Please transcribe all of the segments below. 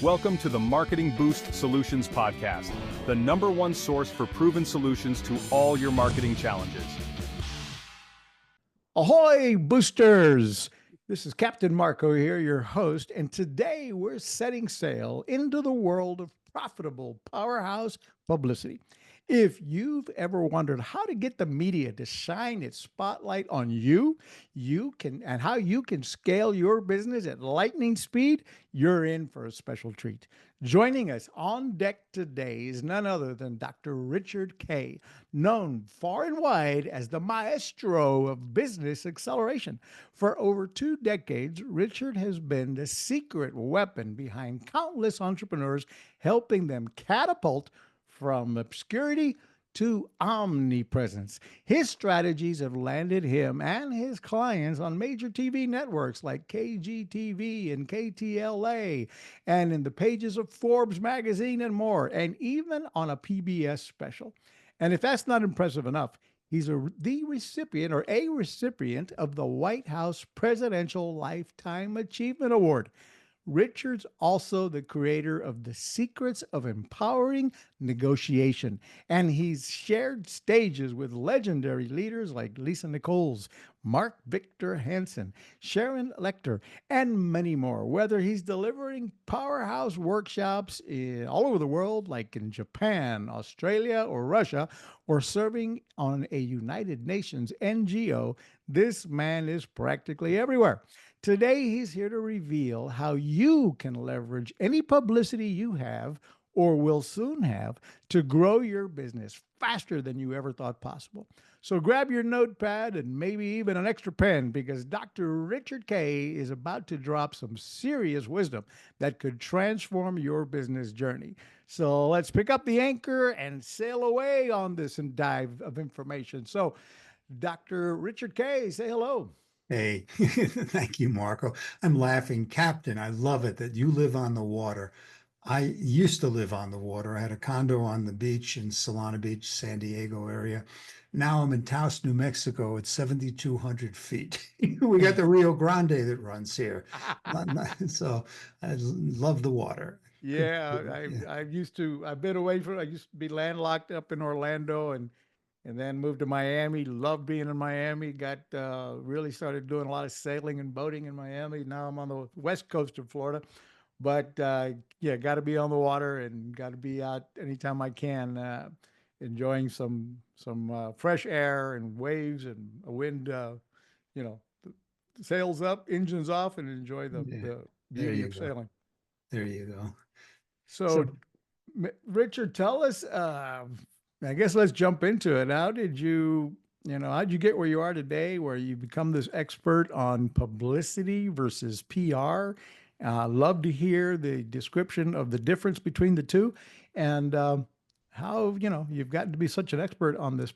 Welcome to the Marketing Boost Solutions Podcast, the #1 source for proven solutions to all your marketing challenges. Ahoy, boosters! This is Captain Marco here, your host, and today we're setting sail into the world of profitable powerhouse publicity. If you've ever wondered how to get the media to shine its spotlight on you and how you can scale your business at lightning speed, you're in for a special treat. Joining us on deck today is none other than Dr. Richard Kaye, known far and wide as the maestro of business acceleration. For over 2 decades, Richard has been the secret weapon behind countless entrepreneurs, helping them catapult from obscurity to omnipresence. His strategies have landed him and his clients on major TV networks like KGTV and KTLA, and in the pages of Forbes magazine and more, and even on a PBS special. And if that's not impressive enough, he's a recipient of the White House Presidential Lifetime Achievement Award. Richard's also the creator of The Secrets of Empowering Negotiation, and he's shared stages with legendary leaders like Lisa Nichols, Mark Victor Hansen, Sharon Lechter, and many more. Whether he's delivering powerhouse workshops all over the world, like in Japan, Australia, or Russia, or serving on a United Nations NGO, this man is practically everywhere. Today, he's here to reveal how you can leverage any publicity you have or will soon have to grow your business faster than you ever thought possible. So grab your notepad and maybe even an extra pen, because Dr. Richard Kaye is about to drop some serious wisdom that could transform your business journey. So let's pick up the anchor and sail away on this dive of information. So Dr. Richard Kaye, say hello. Hey, thank you, Marco. I'm laughing. Captain, I love it that you live on the water. I used to live on the water. I had a condo on the beach in Solana Beach, San Diego area. Now I'm in Taos, New Mexico at 7,200 feet. We got the Rio Grande that runs here. So I love the water. Yeah, I've been away I used to be landlocked up in Orlando and then moved to Miami. Loved being in Miami. Really started doing a lot of sailing and boating in Miami. Now I'm on the west coast of Florida. But yeah, got to be on the water and got to be out anytime I can, enjoying some fresh air and waves and a wind, sails up, engines off, and enjoy the beauty of sailing. There you go. So Richard, tell us, I guess let's jump into it. How'd you get where you are today, where you become this expert on publicity versus PR? Love to hear the description of the difference between the two, and how, you've gotten to be such an expert on this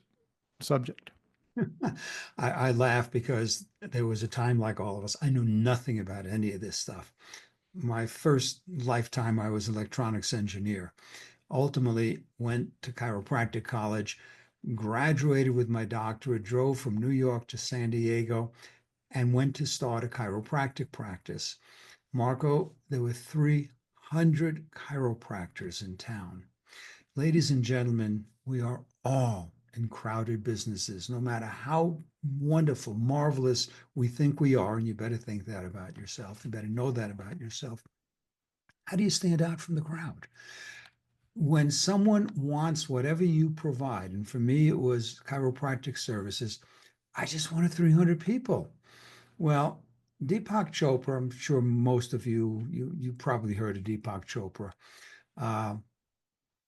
subject. I laugh because there was a time, like all of us, I knew nothing about any of this stuff. My first lifetime, I was an electronics engineer. Ultimately went to chiropractic college, graduated with my doctorate, drove from New York to San Diego, and went to start a chiropractic practice. Marco, there were 300 chiropractors in town. Ladies and gentlemen, we are all in crowded businesses, no matter how wonderful, marvelous we think we are, and you better think that about yourself. You better know that about yourself. How do you stand out from the crowd? When someone wants whatever you provide, and for me, it was chiropractic services, I just wanted 300 people. Well, Deepak Chopra, I'm sure most of you probably heard of Deepak Chopra.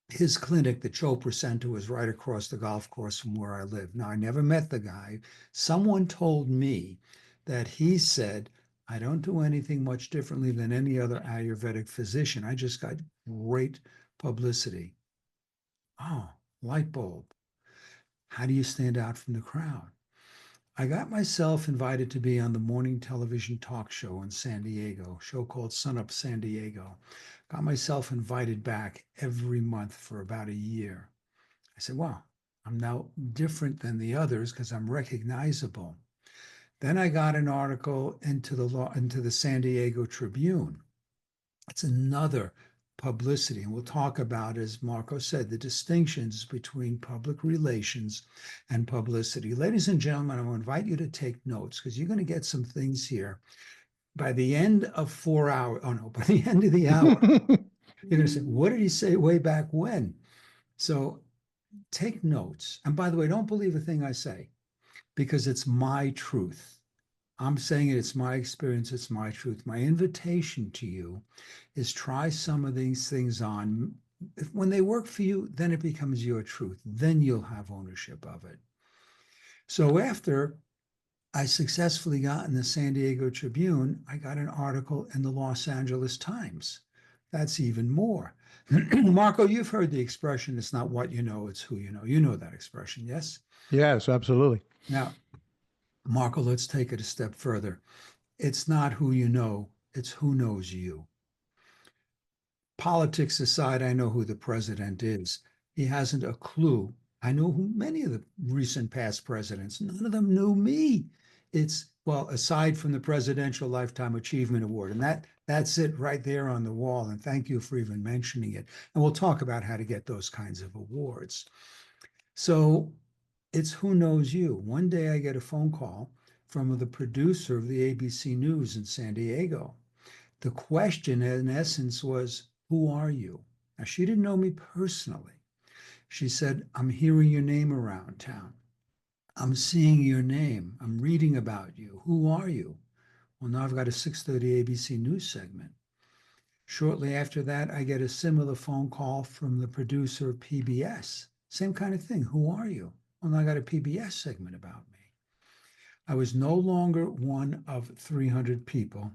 His clinic, the Chopra Center, was right across the golf course from where I live. Now, I never met the guy. Someone told me that he said, I don't do anything much differently than any other Ayurvedic physician. I just got great publicity. Oh, light bulb. How do you stand out from the crowd? I got myself invited to be on the morning television talk show in San Diego, a show called Sun Up San Diego. Got myself invited back every month for about a year. I said, wow, I'm now different than the others because I'm recognizable. Then I got an article into the San Diego Tribune. It's another publicity. And we'll talk about, as Marco said, the distinctions between public relations and publicity. Ladies and gentlemen, I will invite you to take notes because you're going to get some things here. By the end of 4 hours, oh no, by the end of the hour, you're going to say, what did he say way back when? So take notes. And by the way, don't believe a thing I say because it's my truth. I'm saying it, it's my experience, it's my truth. My invitation to you is try some of these things on. When they work for you, then it becomes your truth. Then you'll have ownership of it. So after I successfully got in the San Diego Tribune, I got an article in the Los Angeles Times. That's even more. Marco, you've heard the expression, it's not what you know, it's who you know. You know that expression, yes? Yes, absolutely. Now, Marco, let's take it a step further. It's not who you know, it's who knows you. Politics aside, I know who the president is. He hasn't a clue. I know who many of the recent past presidents, none of them knew me. It's, well, aside from the Presidential Lifetime Achievement Award, and that's it right there on the wall. And thank you for even mentioning it. And we'll talk about how to get those kinds of awards. So it's who knows you. One day I get a phone call from the producer of the ABC News in San Diego. The question, in essence, was, who are you? Now, she didn't know me personally. She said, I'm hearing your name around town. I'm seeing your name. I'm reading about you. Who are you? Well, now I've got a 6:30 ABC News segment. Shortly after that, I get a similar phone call from the producer of PBS. Same kind of thing. Who are you? Well, now I got a PBS segment about me. I was no longer one of 300 people.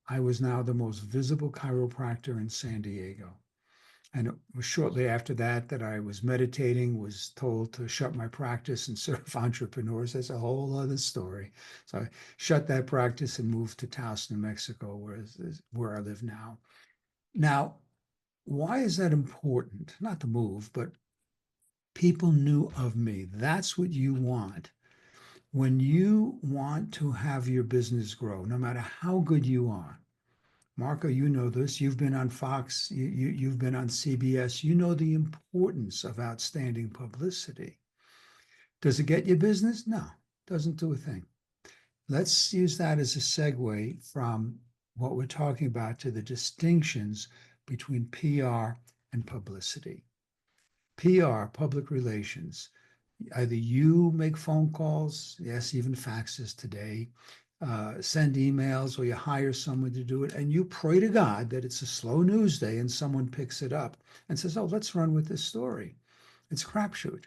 I was now the most visible chiropractor in San Diego. And it was shortly after that that I was meditating, was told to shut my practice and serve entrepreneurs. That's a whole other story. So I shut that practice and moved to Taos, New Mexico, where I live now. Now, why is that important? Not the move, but people knew of me. That's what you want. When you want to have your business grow, no matter how good you are. Marco, you know this. You've been on Fox, you've been on CBS. You know the importance of outstanding publicity. Does it get you business? No, doesn't do a thing. Let's use that as a segue from what we're talking about to the distinctions between PR and publicity. PR, public relations. Either you make phone calls, yes, even faxes today, send emails, or you hire someone to do it, and you pray to God that it's a slow news day and someone picks it up and says, oh, let's run with this story. It's a crapshoot.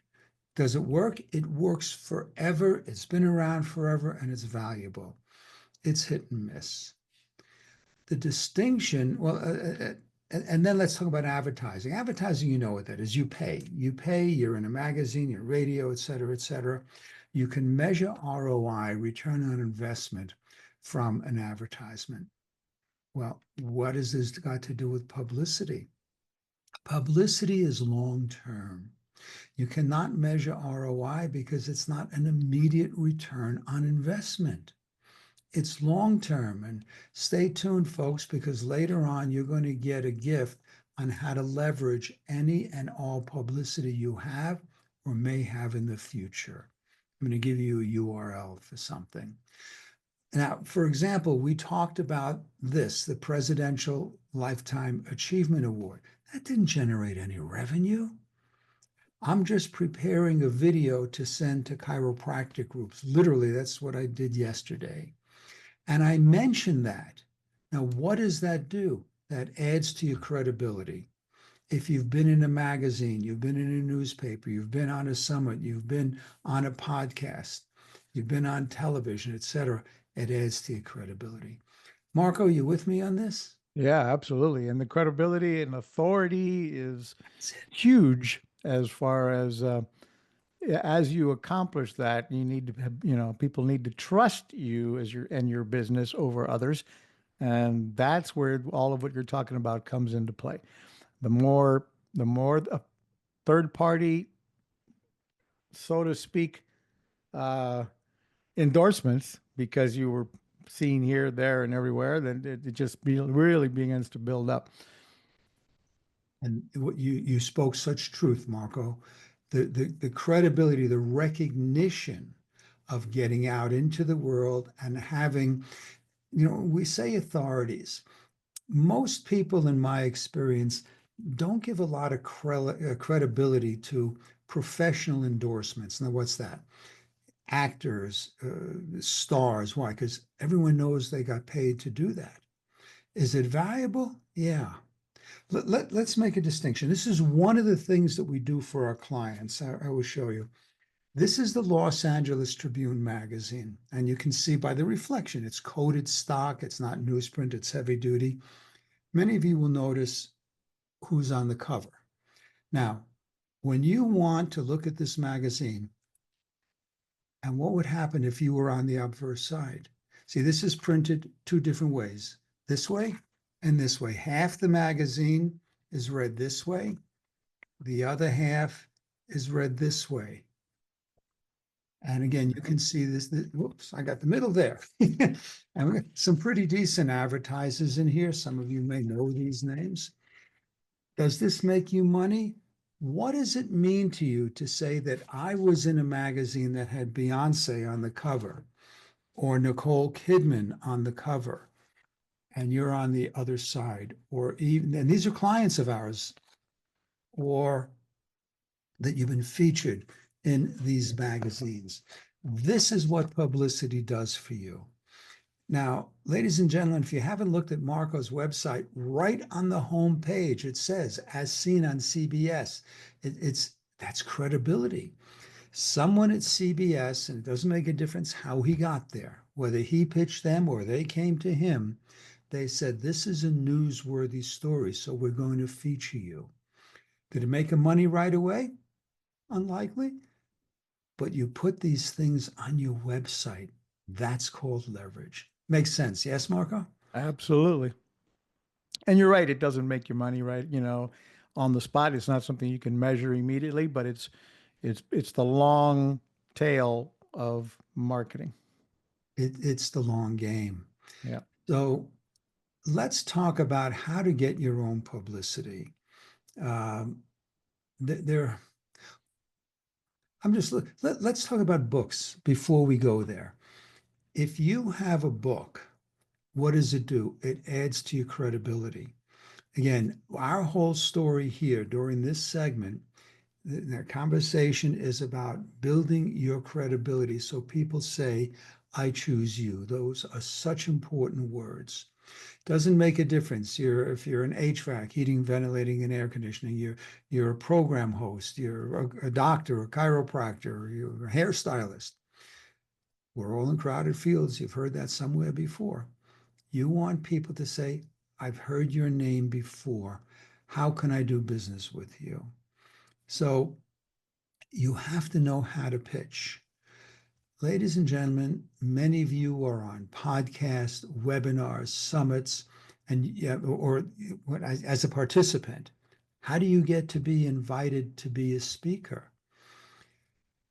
Does it work? It works forever. It's been around forever, and it's valuable. It's hit and miss. The distinction, well, and then let's talk about advertising. Advertising, you know what that is. You pay. You pay, you're in a magazine, you're radio, et cetera, et cetera. You can measure ROI, return on investment, from an advertisement. Well, what has this got to do with publicity? Publicity is long-term. You cannot measure ROI because it's not an immediate return on investment. It's long-term, and stay tuned, folks, because later on you're going to get a gift on how to leverage any and all publicity you have or may have in the future. I'm going to give you a URL for something. Now, for example, we talked about this, the Presidential Lifetime Achievement Award. That didn't generate any revenue. I'm just preparing a video to send to chiropractic groups. Literally, that's what I did yesterday. And I mentioned that. Now, what does that do? That adds to your credibility. If you've been in a magazine, you've been in a newspaper, you've been on a summit, you've been on a podcast, you've been on television, et cetera, it adds to your credibility. Marco, you with me on this? Yeah, absolutely. And the credibility and authority is huge as far as you accomplish that, you need to have, people need to trust you as your business over others. And that's where all of what you're talking about comes into play. The more a third party, so to speak, uh, endorsements, because you were seen here, there, and everywhere, then it just really begins to build up. And what you spoke such truth, Marco. The credibility, the recognition of getting out into the world and having, we say authorities. Most people, in my experience, don't give a lot of credibility to professional endorsements. Now, what's that? Actors, stars. Why? Because everyone knows they got paid to do that. Is it valuable? Yeah. Let's make a distinction. This is one of the things that we do for our clients. I will show you. This is the Los Angeles Tribune magazine, and you can see by the reflection, it's coated stock, it's not newsprint, it's heavy duty. Many of you will notice who's on the cover. Now, when you want to look at this magazine, and what would happen if you were on the obverse side? See, this is printed two different ways, this way and this way. Half the magazine is read this way. The other half is read this way. And again, you can see this, whoops, I got the middle there. And we got some pretty decent advertisers in here. Some of you may know these names. Does this make you money? What does it mean to you to say that I was in a magazine that had Beyonce on the cover or Nicole Kidman on the cover, and you're on the other side, or even, and these are clients of ours, or that you've been featured in these magazines? This is what publicity does for you. Now, ladies and gentlemen, if you haven't looked at Marco's website, right on the home page, it says, as seen on CBS. That's credibility. Someone at CBS, and it doesn't make a difference how he got there, whether he pitched them or they came to him, they said, this is a newsworthy story, so we're going to feature you. Did it make him money right away? Unlikely. But you put these things on your website. That's called leverage. Makes sense. Yes, Marco? Absolutely. And you're right, it doesn't make your money right, on the spot. It's not something you can measure immediately, but it's the long tail of marketing. It's the long game. Yeah. So let's talk about how to get your own publicity. Let's talk about books before we go there. If you have a book, what does it do? It adds to your credibility. Again, our whole story here during this segment, the conversation is about building your credibility. So people say, I choose you. Those are such important words. Doesn't make a difference. If you're an HVAC, heating, ventilating, and air conditioning, you're a program host, you're a doctor, a chiropractor, you're a hairstylist. We're all in crowded fields. You've heard that somewhere before. You want people to say, I've heard your name before. How can I do business with you? So you have to know how to pitch. Ladies and gentlemen, many of you are on podcasts, webinars, summits, or as a participant. How do you get to be invited to be a speaker?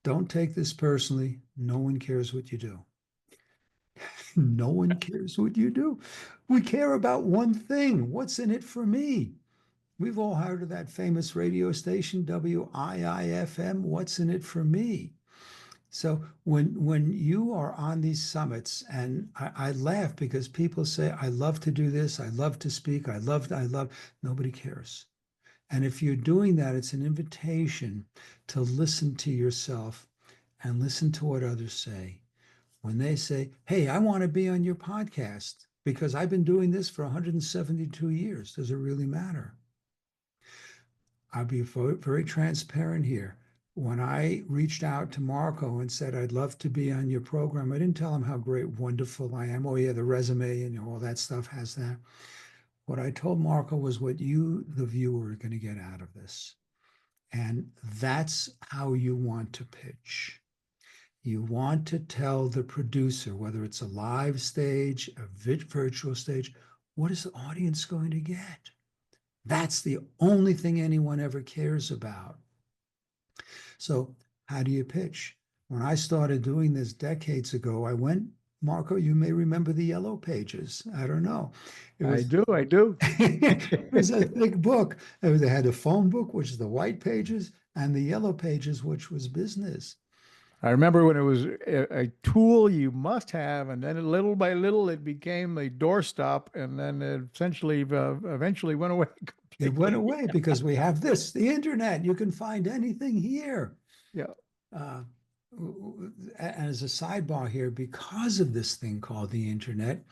Don't take this personally. No one cares what you do. No one cares what you do. We care about one thing. What's in it for me? We've all heard of that famous radio station, WIIFM. What's in it for me? So when you are on these summits, and I laugh because people say, I love to do this, I love to speak, I love, nobody cares. And if you're doing that, it's an invitation to listen to yourself and listen to what others say. When they say, hey, I want to be on your podcast because I've been doing this for 172 years, does it really matter? I'll be very transparent here. When I reached out to Marco and said, I'd love to be on your program, I didn't tell him how great, wonderful I am. Oh yeah, the resume and all that stuff has that. What I told Marco was what you, the viewer, are going to get out of this. And that's how you want to pitch. You want to tell the producer, whether it's a live stage, a virtual stage, what is the audience going to get? That's the only thing anyone ever cares about. So how do you pitch? When I started doing this decades ago, I went Marco, you may remember the Yellow Pages. I don't know. It I was do. I do. it was a thick book. They had a phone book, which is the white pages, and the Yellow Pages, which was business. I remember when it was a tool you must have, and then little by little it became a doorstop, and then it essentially eventually went away It went completely. away because we have this, the internet. You can find anything here. Yeah. Uh, as a sidebar here, because of this thing called the internet,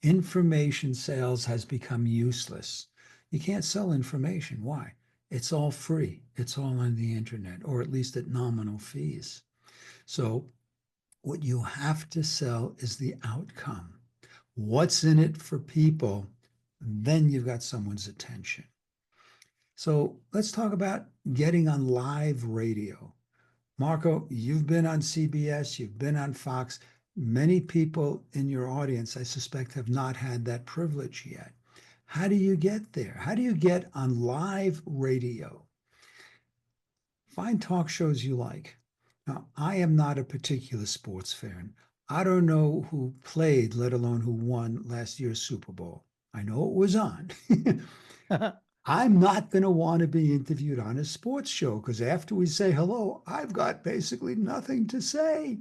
information sales has become useless. You can't sell information. Why? It's all free. It's all on the internet, or at least at nominal fees. So what you have to sell is the outcome. What's in it for people? Then you've got someone's attention. So let's talk about getting on live radio. Marco, you've been on CBS, you've been on Fox. Many people in your audience, I suspect, have not had that privilege yet. How do you get there? How do you get on live radio? Find talk shows you like. Now, I am not a particular sports fan. I don't know who played, let alone who won last year's Super Bowl. I know it was on. I'm not going to want to be interviewed on a sports show because after we say hello, I've got basically nothing to say.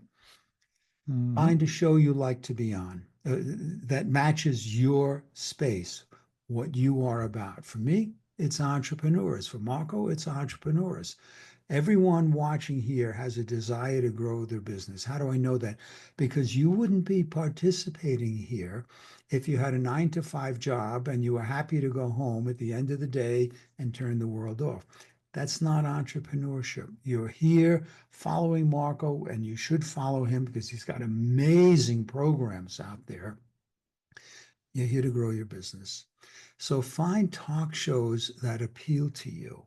Mhm. Find a show you like to be on that matches your space, what you are about. For me, it's entrepreneurs. For Marco, it's entrepreneurs. Everyone watching here has a desire to grow their business. How do I know that? Because you wouldn't be participating here if you had a 9-to-5 job and you were happy to go home at the end of the day and turn the world off. That's not entrepreneurship. You're here following Marco, and you should follow him because he's got amazing programs out there. You're here to grow your business. So find talk shows that appeal to you.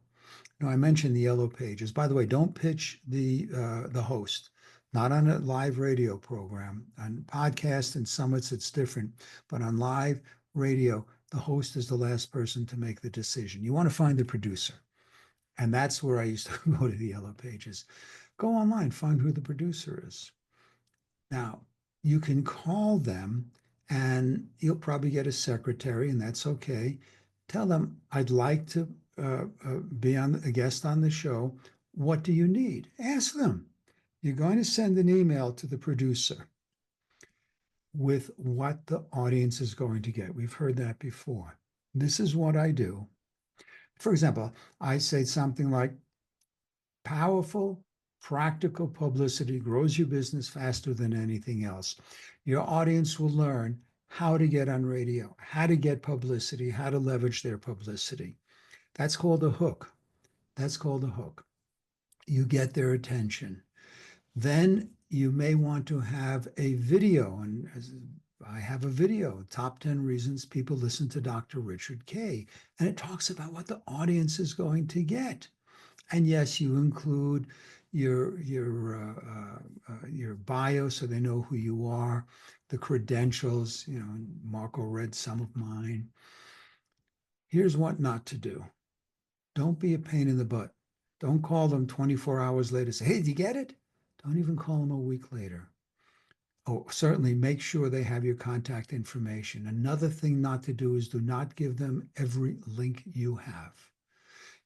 Now, I mentioned the Yellow Pages. By the way, don't pitch the host. Not on a live radio program. On podcasts and summits, it's different. But on live radio, the host is the last person to make the decision. You want to find the producer. And that's where I used to go to the Yellow Pages. Go online, find who the producer is. Now, you can call them and you'll probably get a secretary, and that's okay. Tell them, I'd like to be a guest on the show. What do you need? Ask them. You're going to send an email to the producer with what the audience is going to get. We've heard that before. This is what I do. For example, I say something like, powerful, practical publicity grows your business faster than anything else. Your audience will learn how to get on radio, how to get publicity, how to leverage their publicity. That's called a hook. That's called a hook. You get their attention. Then you may want to have a video, and I have a video, Top 10 Reasons People Listen to Dr. Richard Kaye, and it talks about what the audience is going to get. And yes, you include your bio so they know who you are, the credentials, Marco read some of mine. Here's what not to do. Don't be a pain in the butt. Don't call them 24 hours later, say, hey, did you get it? Don't even call them a week later. Oh, certainly make sure they have your contact information. Another thing not to do is do not give them every link you have.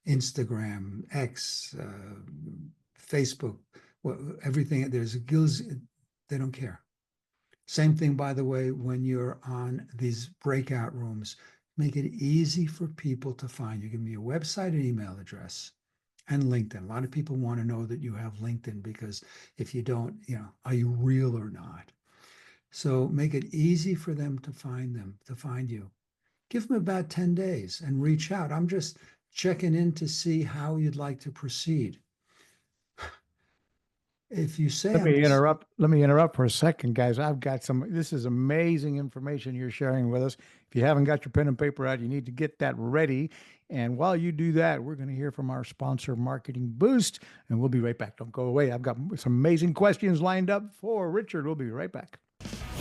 Instagram, X, Facebook, everything. There's gills, they don't care. Same thing, by the way, when you're on these breakout rooms, make it easy for people to find you. Give me a website and email address and LinkedIn. A lot of people want to know that you have LinkedIn because if you don't, are you real or not? So make it easy for them, to find you. Give them about 10 days and reach out. I'm just checking in to see how you'd like to proceed. If you say, Let me interrupt for a second, guys. This is amazing information you're sharing with us. If you haven't got your pen and paper out, you need to get that ready. And while you do that, we're going to hear from our sponsor, Marketing Boost, and we'll be right back. Don't go away. I've got some amazing questions lined up for Richard. We'll be right back.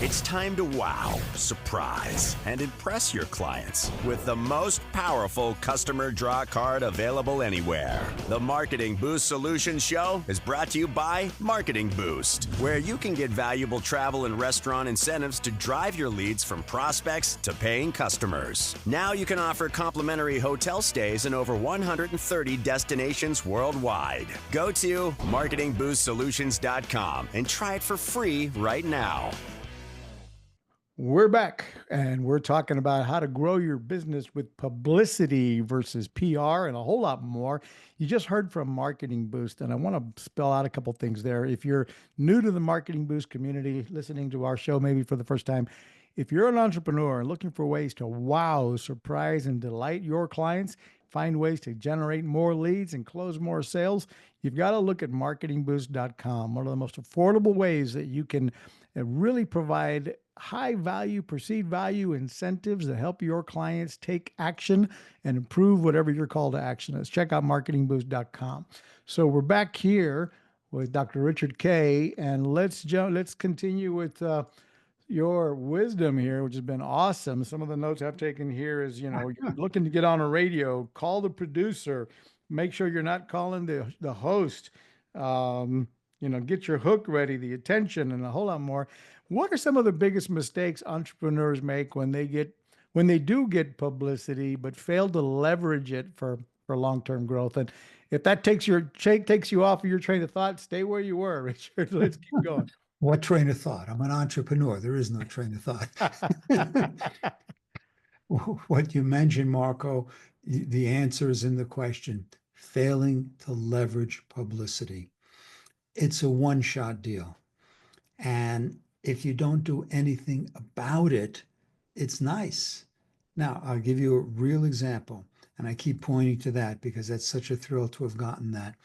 It's time to wow, surprise, and impress your clients with the most powerful customer draw card available anywhere. The Marketing Boost Solutions Show is brought to you by Marketing Boost, where you can get valuable travel and restaurant incentives to drive your leads from prospects to paying customers. Now you can offer complimentary hotel stays in over 130 destinations worldwide. Go to marketingboostsolutions.com and try it for free right now. We're back and we're talking about how to grow your business with publicity versus PR and a whole lot more. You just heard from Marketing Boost, and I want to spell out a couple things there. If you're new to the Marketing Boost community, listening to our show maybe for the first time, if you're an entrepreneur and looking for ways to wow, surprise, and delight your clients, find ways to generate more leads and close more sales, you've got to look at marketingboost.com. One of the most affordable ways that you can really provide high value, perceived value incentives that help your clients take action and improve whatever your call to action is. Check out marketingboost.com. So we're back here with Dr. Richard Kaye, and let's continue with your wisdom here, which has been awesome. Some of the notes I've taken here is, you're looking to get on a radio, call the producer, make sure you're not calling the host, get your hook ready, the attention, and a whole lot more. What are some of the biggest mistakes entrepreneurs make when they do get publicity, but fail to leverage it for long-term growth? And if that takes you off of your train of thought, stay where you were, Richard. Let's keep going. What train of thought? I'm an entrepreneur. There is no train of thought. What you mentioned, Marco, the answer is in the question: failing to leverage publicity. It's a one-shot deal. And if you don't do anything about it, it's nice. Now, I'll give you a real example. And I keep pointing to that because that's such a thrill to have gotten that.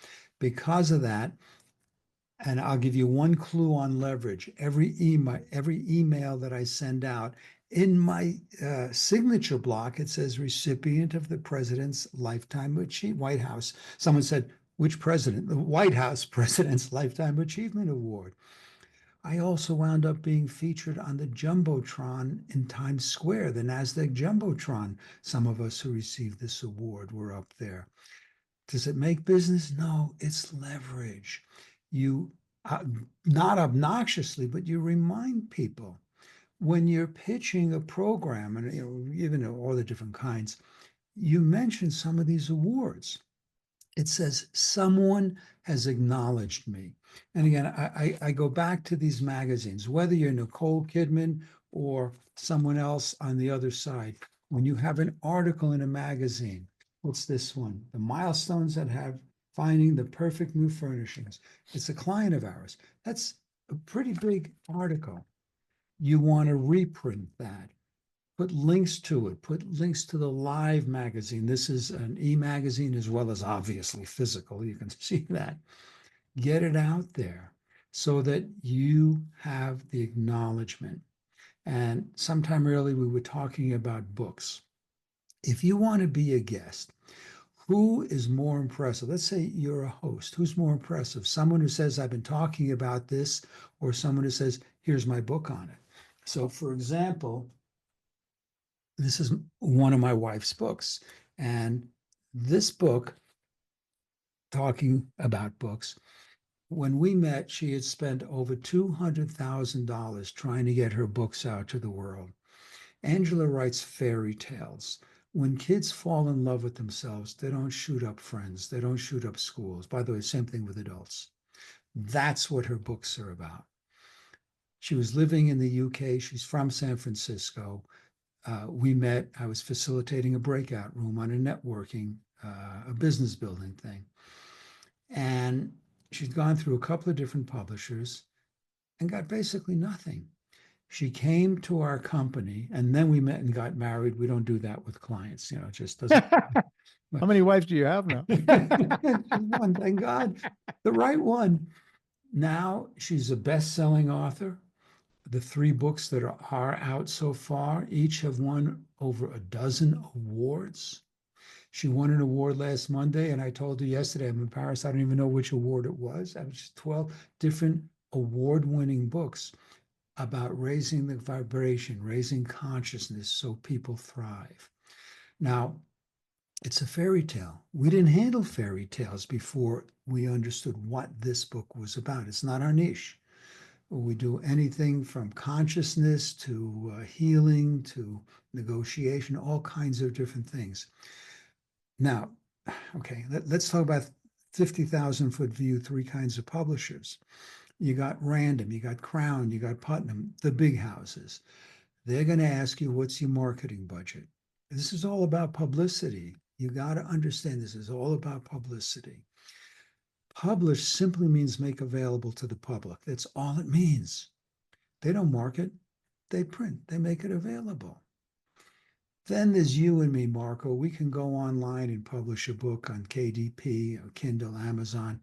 Because of that, and I'll give you one clue on leverage. Every email that I send out, in my signature block, it says recipient of the President's Lifetime Achievement, White House. Someone said, which president? The White House President's Lifetime Achievement Award. I also wound up being featured on the Jumbotron in Times Square, the NASDAQ Jumbotron. Some of us who received this award were up there. Does it make business? No, it's leverage. You, not obnoxiously, but you remind people when you're pitching a program, and even all the different kinds, you mention some of these awards. It says, someone has acknowledged me. And again, I go back to these magazines, whether you're Nicole Kidman or someone else on the other side. When you have an article in a magazine, what's this one? The milestones that have finding the perfect new furnishings. It's a client of ours. That's a pretty big article. You want to reprint that. Put links to it. Put links to the Live magazine. This is an e-magazine as well as obviously physical. You can see that. Get it out there so that you have the acknowledgement. And sometime early, we were talking about books. If you want to be a guest, who is more impressive? Let's say you're a host. Who's more impressive? Someone who says, I've been talking about this, or someone who says, here's my book on it. So for example, this is one of my wife's books. And this book, talking about books, when we met, she had spent over $200,000 trying to get her books out to the world. Angela writes fairy tales. When kids fall in love with themselves, they don't shoot up friends. They don't shoot up schools. By the way, same thing with adults. That's what her books are about. She was living in the UK. She's from San Francisco. We met. I was facilitating a breakout room on a networking, a business building thing. And she'd gone through a couple of different publishers and got basically nothing. She came to our company, and then we met and got married. We don't do that with clients, it just doesn't. How many wives do you have now? One, thank God, the right one. Now she's a best-selling author. The 3 books that are out so far, each have won over a dozen awards. She won an award last Monday, and I told her yesterday, I'm in Paris, I don't even know which award it was. That was 12 different award-winning books. about raising the vibration, raising consciousness so people thrive. Now, it's a fairy tale. We didn't handle fairy tales before we understood what this book was about. It's not our niche. We do anything from consciousness to healing to negotiation, all kinds of different things. Now, okay, let's talk about 50,000-foot view, three kinds of publishers. You got Random, you got Crown, you got Putnam, the big houses. They're going to ask you, what's your marketing budget? This is all about publicity. You got to understand this is all about publicity. Publish simply means make available to the public. That's all it means. They don't market, they print, they make it available. Then there's you and me, Marco. We can go online and publish a book on KDP or Kindle, Amazon.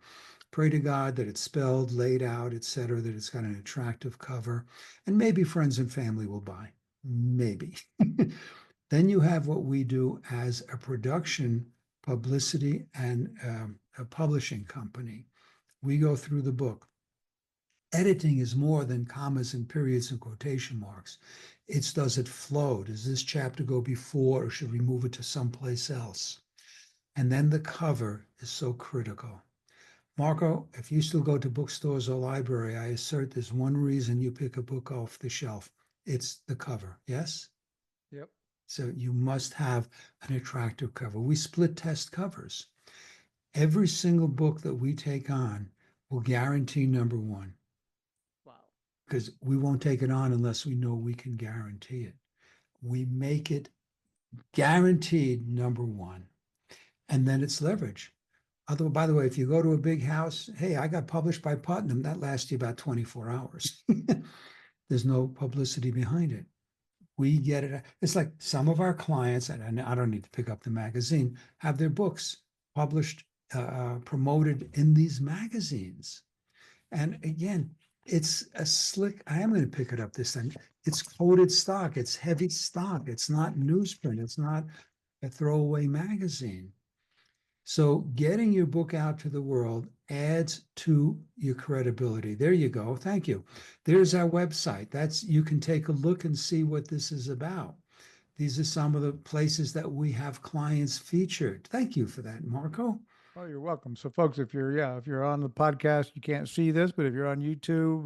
Pray to God that it's spelled, laid out, etc., that it's got an attractive cover, and maybe friends and family will buy. Maybe. Then you have what we do as a production, publicity, and a publishing company. We go through the book. Editing is more than commas and periods and quotation marks. It's, does it flow? Does this chapter go before, or should we move it to someplace else? And then the cover is so critical. Marco, if you still go to bookstores or library, I assert there's one reason you pick a book off the shelf. It's the cover, yes? Yep. So you must have an attractive cover. We split test covers. Every single book that we take on will guarantee number one. Wow. Because we won't take it on unless we know we can guarantee it. We make it guaranteed number one. And then it's leverage. Although, by the way, if you go to a big house, hey, I got published by Putnam, that lasts you about 24 hours. There's no publicity behind it. We get it. It's like some of our clients, and I don't need to pick up the magazine, have their books published, promoted in these magazines. And again, it's a slick, I am going to pick it up this time. It's coated stock. It's heavy stock. It's not newsprint. It's not a throwaway magazine. So getting your book out to the world adds to your credibility. There you go. Thank you. There's our website. You can take a look and see what this is about. These are some of the places that we have clients featured. Thank you for that, Marco. Oh, you're welcome. So, folks, if you're on the podcast, you can't see this, but if you're on YouTube,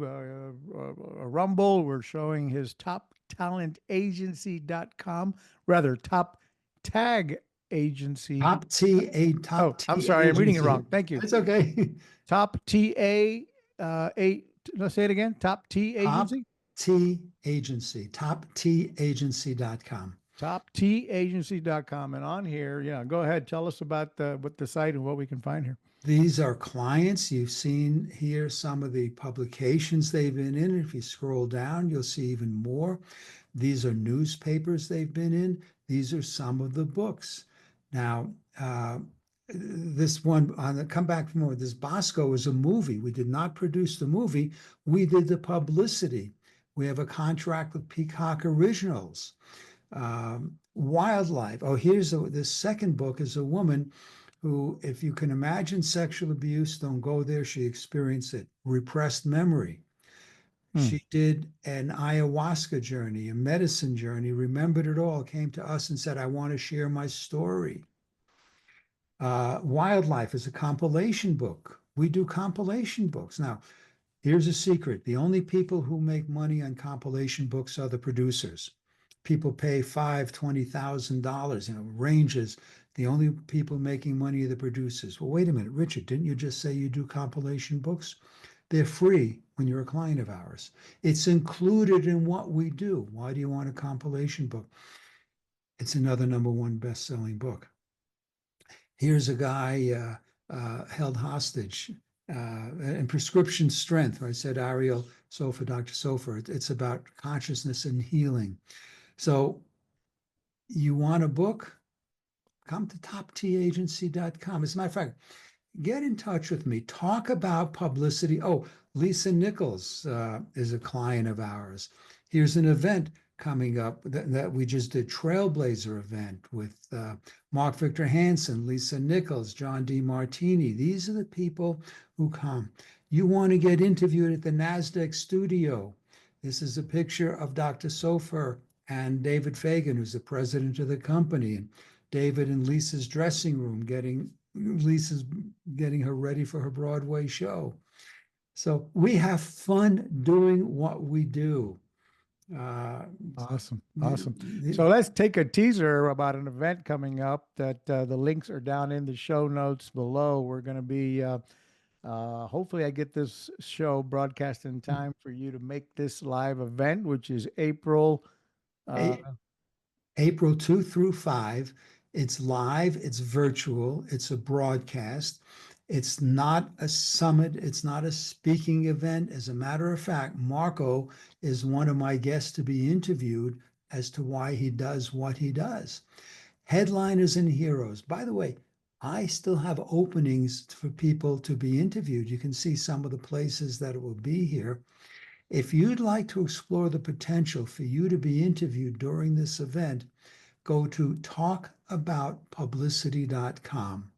Rumble, we're showing his toptalentagency.com, rather top tag agency. Top T. I'm sorry, I'm reading it wrong. Thank you. It's okay. Top TA, let's say it again. Top T agency. T agency. TopTagency.com. TopTagency.com. And on here, go ahead. Tell us about what the site and what we can find here. These are clients. You've seen here some of the publications they've been in. If you scroll down, you'll see even more. These are newspapers they've been in. These are some of the books. Now, this one, come back from over, this Bosco is a movie. We did not produce the movie. We did the publicity. We have a contract with Peacock Originals. Wildlife. Oh, here's this second book is a woman who, if you can imagine sexual abuse, don't go there. She experienced it. Repressed memory. She did an ayahuasca journey, a medicine journey, remembered it all, came to us and said, I want to share my story. Wildlife is a compilation book. We do compilation books. Now, here's a secret. The only people who make money on compilation books are the producers. People pay $5,000, $20,000, ranges. The only people making money are the producers. Well, wait a minute, Richard, didn't you just say you do compilation books? They're free when you're a client of ours. It's included in what we do. Why do you want a compilation book? It's another #1 best-selling book. Here's a guy held hostage in prescription strength, where I said Ariel Sofa, Dr. Sofa. It's about consciousness and healing. So you want a book? Come to toptagency.com. As a matter of fact, get in touch with me. Talk about publicity. Oh, Lisa Nichols is a client of ours. Here's an event coming up that we just did, Trailblazer event with Mark Victor Hansen, Lisa Nichols, John D. Martini. These are the people who come. You want to get interviewed at the NASDAQ studio. This is a picture of Dr. Sofer and David Fagan, who's the president of the company, and David in Lisa's dressing room Lisa's getting her ready for her Broadway show. So we have fun doing what we do. Awesome. So let's take a teaser about an event coming up that the links are down in the show notes below. We're going to be, hopefully I get this show broadcast in time for you to make this live event, which is April 2 through 5. It's live, it's virtual, it's a broadcast. It's not a summit, it's not a speaking event. As a matter of fact, Marco is one of my guests to be interviewed as to why he does what he does. Headliners and heroes. By the way, I still have openings for people to be interviewed. You can see some of the places that it will be here. If you'd like to explore the potential for you to be interviewed during this event, go to talkaboutpublicity.com.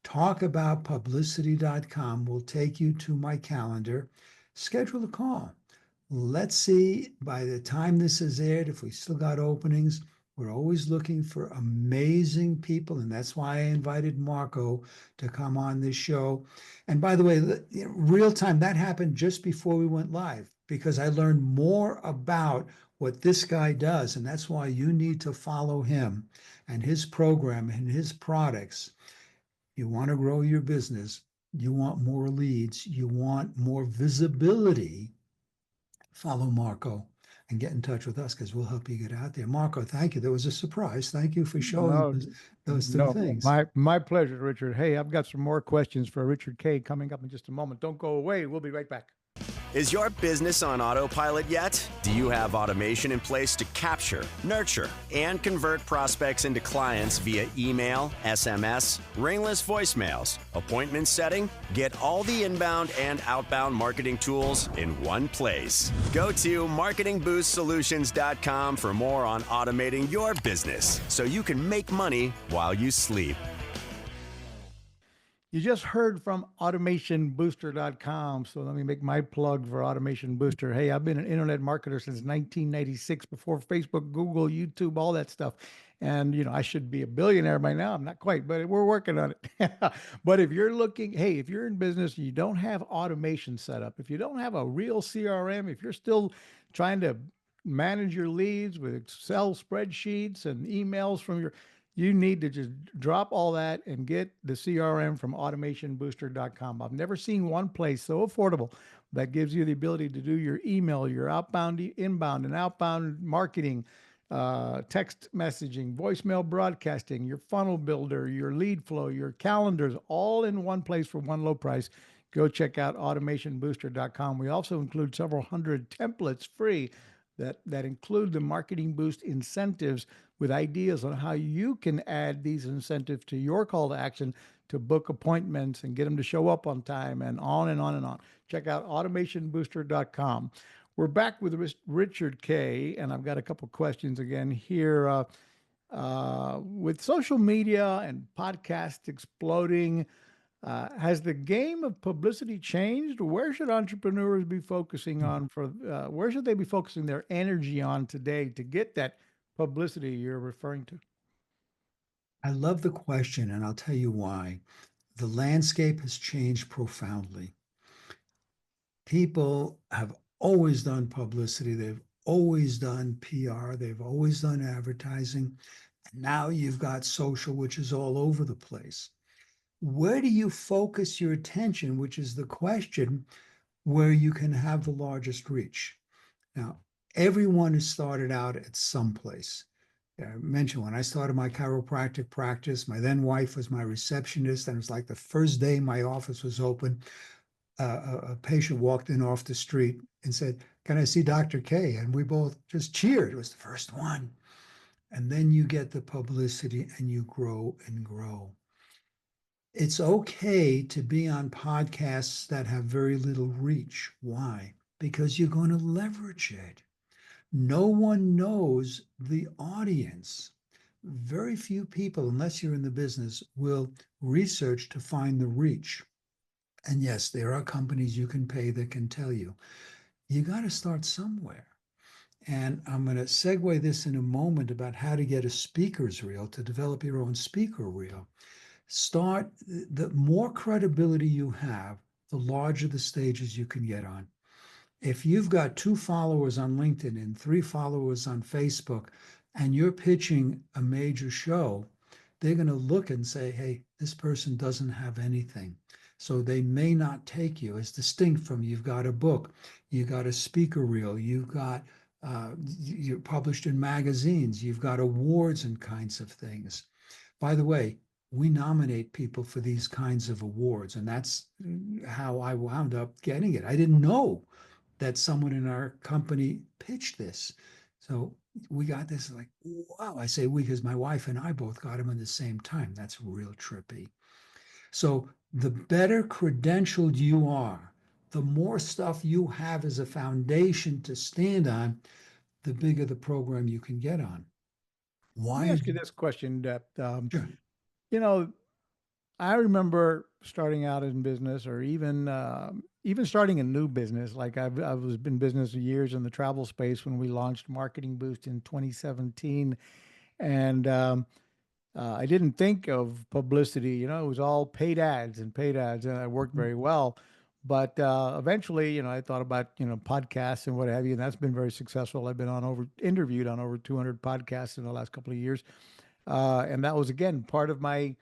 Talkaboutpublicity.com will take you to my calendar. Schedule a call. Let's see by the time this is aired if we still got openings. We're always looking for amazing people, and that's why I invited Marco to come on this show. And by the way, real time, that happened just before we went live, because I learned more about what this guy does, and that's why you need to follow him and his program and his products. You want to grow your business, you want more leads, you want more visibility, follow Marco and get in touch with us, because we'll help you get out there. Marco, thank you. That was a surprise. Thank you for showing those two things. My pleasure, Richard. Hey, I've got some more questions for Richard Kaye coming up in just a moment. Don't go away. We'll be right back. Is your business on autopilot yet? Do you have automation in place to capture, nurture, and convert prospects into clients via email, SMS, ringless voicemails, appointment setting? Get all the inbound and outbound marketing tools in one place. Go to marketingboostsolutions.com for more on automating your business so you can make money while you sleep. You just heard from automationbooster.com. So let me make my plug for Automation Booster. Hey, I've been an internet marketer since 1996, before Facebook, Google, YouTube, all that stuff. And, I should be a billionaire by now. I'm not quite, but we're working on it. But if you're if you're in business, you don't have automation set up, if you don't have a real CRM, if you're still trying to manage your leads with Excel spreadsheets and emails from you need to just drop all that and get the CRM from automationbooster.com. I've never seen one place so affordable that gives you the ability to do your email, your outbound, inbound, and outbound marketing, text messaging, voicemail broadcasting, your funnel builder, your lead flow, your calendars, all in one place for one low price. Go check out automationbooster.com. We also include several hundred templates free that include the Marketing Boost incentives, with ideas on how you can add these incentives to your call to action to book appointments and get them to show up on time, and on and on and on. Check out automationbooster.com. We're back with Richard Kaye, and I've got a couple questions again here. With social media and podcasts exploding, has the game of publicity changed? Where should entrepreneurs be focusing on where should they be focusing their energy on today to get that publicity you're referring to? I love the question, and I'll tell you why. The landscape has changed profoundly. People have always done publicity. They've always done PR. They've always done advertising. And now you've got social, which is all over the place. Where do you focus your attention, which is the question, where you can have the largest reach? Now, everyone has started out at some place. I mentioned when I started my chiropractic practice, my then wife was my receptionist, and it was like the first day my office was open, a patient walked in off the street and said, "Can I see Dr. Kaye?" And we both just cheered. It was the first one. And then you get the publicity and you grow and grow. It's okay to be on podcasts that have very little reach. Why? Because you're going to leverage it. No one knows the audience. Very few people, unless you're in the business, will research to find the reach. And yes, there are companies you can pay that can tell you. you got to start somewhere. And I'm going to segue this in a moment about how to get a speaker's reel, to develop your own speaker reel. Start, the more credibility you have, the larger the stages you can get on. If you've got 2 followers on LinkedIn and 3 followers on Facebook, and you're pitching a major show, they're going to look and say, hey, this person doesn't have anything. So they may not take you, as distinct from you've got a book, you got a speaker reel, you've got, you're published in magazines, you've got awards and kinds of things. By the way, we nominate people for these kinds of awards, and that's how I wound up getting it. I didn't know that someone in our company pitched this. So we got this, like, wow. I say we because my wife and I both got them at the same time. That's real trippy. So the better credentialed you are, the more stuff you have as a foundation to stand on, the bigger the program you can get on. Let Why me is ask you this question, that sure. you know, I remember starting out in business, or even starting a new business. Like I was in business years in the travel space when we launched Marketing Boost in 2017, and I didn't think of publicity. You know, it was all paid ads and paid ads, and it worked very well. But eventually, I thought about podcasts and what have you, and that's been very successful. I've been interviewed on over 200 podcasts in the last couple of years, and that was again part of my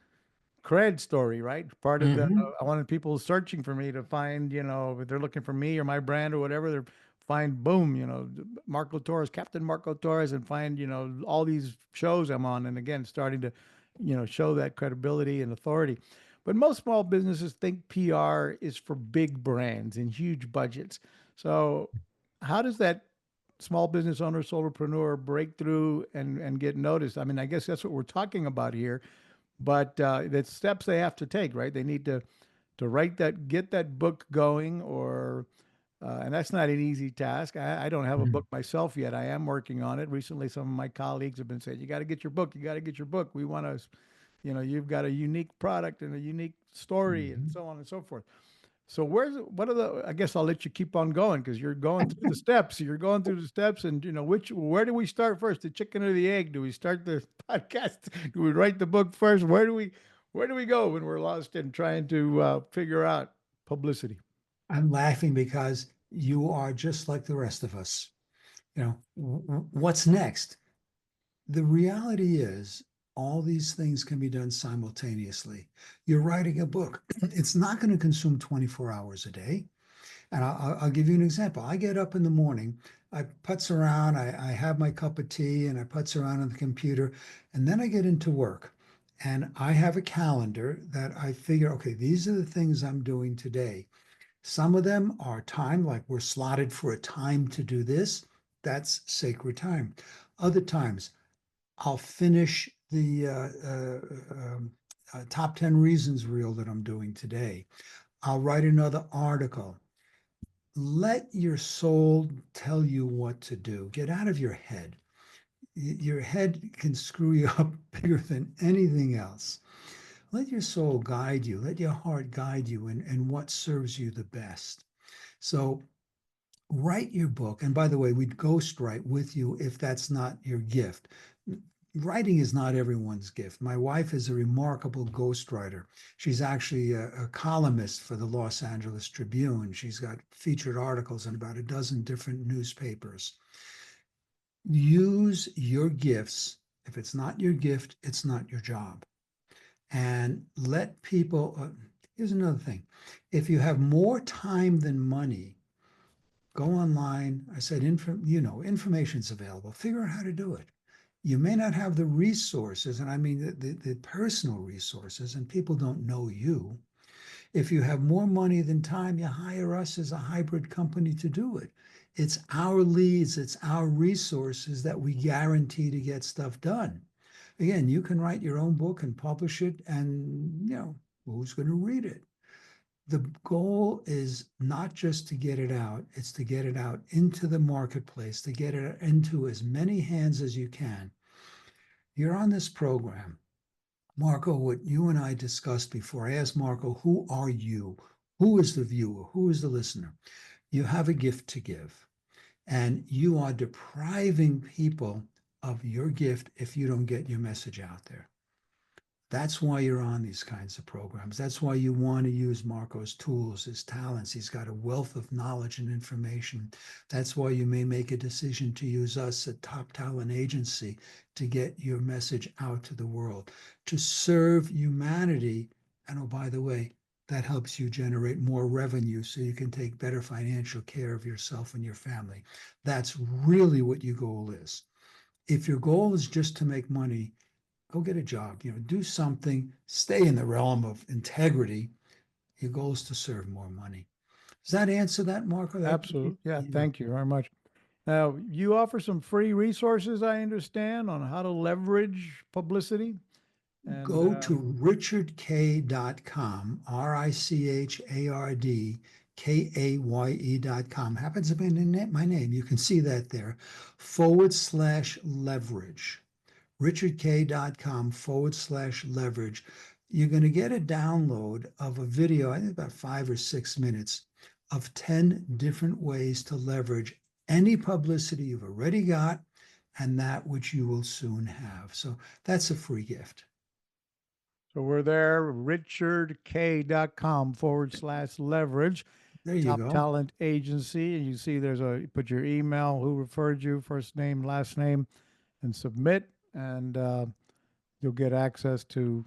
cred story, right? Part of the Mhm. I wanted people searching for me to find, if they're looking for me or my brand or whatever, they're find boom, Marco Torres, Captain Marco Torres, and find, all these shows I'm on, and again starting to, show that credibility and authority. But most small businesses think PR is for big brands and huge budgets. So how does that small business owner, solopreneur break through and get noticed? I mean, I guess that's what we're talking about here, but the steps they have to take, right? They need to write that, get that book going, or and that's not an easy task. I don't have a Mhm. book myself yet. I am working on it. Recently, some of my colleagues have been saying, "You got to get your book. You got to get your book. We want to, you've got a unique product and a unique story, and Mhm. so on and so forth." So what are the, I guess I'll let you keep on going because you're going through the steps. You're going through the steps, and where do we start first? The chicken or the egg? Do we start the podcast? Do we write the book first? Where do we go when we're lost in trying to figure out publicity? I'm laughing because you are just like the rest of us. What's next? The reality is, all these things can be done simultaneously. You're writing a book, it's not going to consume 24 hours a day. And I'll give you an example. I get up in the morning, I putz around, I have my cup of tea, and I putz around on the computer, and then I get into work. And I have a calendar that I figure, okay, these are the things I'm doing today. Some of them are time, like we're slotted for a time to do this. That's sacred time. Other times, I'll finish the top 10 reasons reel that I'm doing today. I'll write another article. Let your soul tell you what to do. Get out of your head. Your head can screw you up bigger than anything else. Let your soul guide you. Let your heart guide you in what serves you the best. So write your book. And by the way, we'd ghostwrite with you if that's not your gift. Writing is not everyone's gift. My wife is a remarkable ghostwriter. She's actually a columnist for the Los Angeles Tribune. She's got featured articles in about a dozen different newspapers. Use your gifts. If it's not your gift, it's not your job. And let people, here's another thing. If you have more time than money, go online. I said, information's available. Figure out how to do it. You may not have the resources, and I mean the personal resources, and people don't know you. If you have more money than time, you hire us as a hybrid company to do it. It's our leads, it's our resources that we guarantee to get stuff done. Again, you can write your own book and publish it, and who's going to read it? The goal is not just to get it out, it's to get it out into the marketplace, to get it into as many hands as you can. You're on this program. Marco, what you and I discussed before, I asked Marco, who are you? Who is the viewer? Who is the listener? You have a gift to give, and you are depriving people of your gift if you don't get your message out there. That's why you're on these kinds of programs. That's why you want to use Marco's tools, his talents. He's got a wealth of knowledge and information. That's why you may make a decision to use us, a top talent agency, to get your message out to the world, to serve humanity. And oh, by the way, that helps you generate more revenue so you can take better financial care of yourself and your family. That's really what your goal is. If your goal is just to make money, go get a job, do something, stay in the realm of integrity. Your goal is to serve more money. Does that answer that, Marco? Absolutely. Yeah. Thank you very much. Now, you offer some free resources, I understand, on how to leverage publicity. And go to richardkaye.com, RICHARDKAYE.com. Happens to be my name. You can see that there, /leverage. richardkaye.com/leverage. You're going to get a download of a video, I think about 5 or 6 minutes, of 10 different ways to leverage any publicity you've already got and that which you will soon have. So that's a free gift. So we're there, richardkaye.com/leverage. There you Top go. talent agency. And you see you put your email, who referred you, first name, last name, and submit. And you'll get access to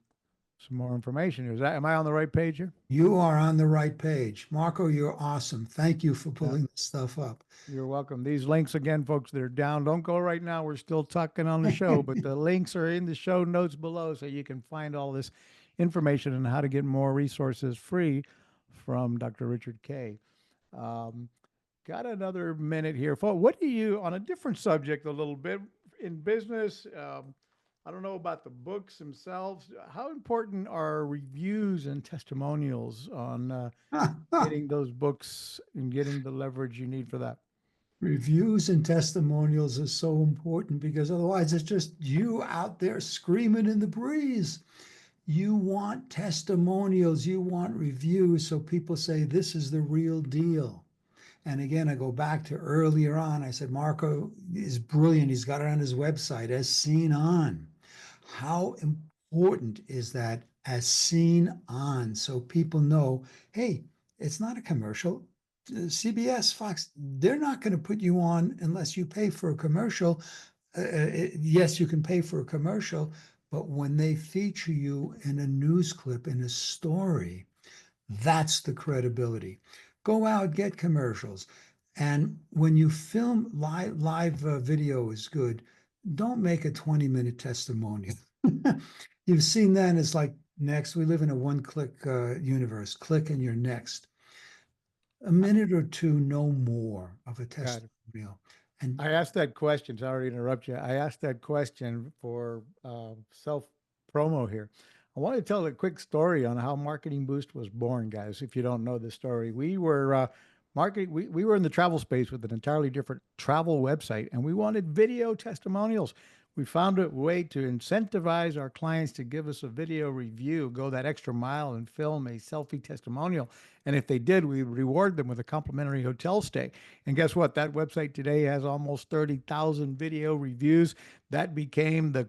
some more information. Am I on the right page here? You are on the right page. Marco, you're awesome. Thank you for pulling this stuff up. You're welcome. These links again, folks, that are down. Don't go right now. We're still talking on the show, but the links are in the show notes below so you can find all this information on how to get more resources free from Dr. Richard Kaye. Got another minute here. What do you, on a different subject a little bit, in business, I don't know about the books themselves. How important are reviews and testimonials on getting those books and getting the leverage you need for that? Reviews and testimonials are so important because otherwise it's just you out there screaming in the breeze. You want testimonials, you want reviews, so people say this is the real deal. And again, I go back to earlier on. I said, Marco is brilliant. He's got it on his website, as seen on. How important is that, as seen on? So people know, hey, it's not a commercial. CBS, Fox, they're not going to put you on unless you pay for a commercial. Yes, you can pay for a commercial, but when they feature you in a news clip, in a story, that's the credibility. Go out, get commercials. And when you film live video is good, don't make a 20-minute testimonial. You've seen that. It's like, next. We live in a one-click universe. Click and you're next. A minute or two, no more of a testimonial. And I asked that question. Sorry to interrupt you. I asked that question for self-promo here. I want to tell a quick story on how Marketing Boost was born, guys. If you don't know the story, we were we were in the travel space with an entirely different travel website, and we wanted video testimonials. We found a way to incentivize our clients to give us a video review, go that extra mile and film a selfie testimonial. And if they did, we reward them with a complimentary hotel stay. And guess what? That website today has almost 30,000 video reviews. That became the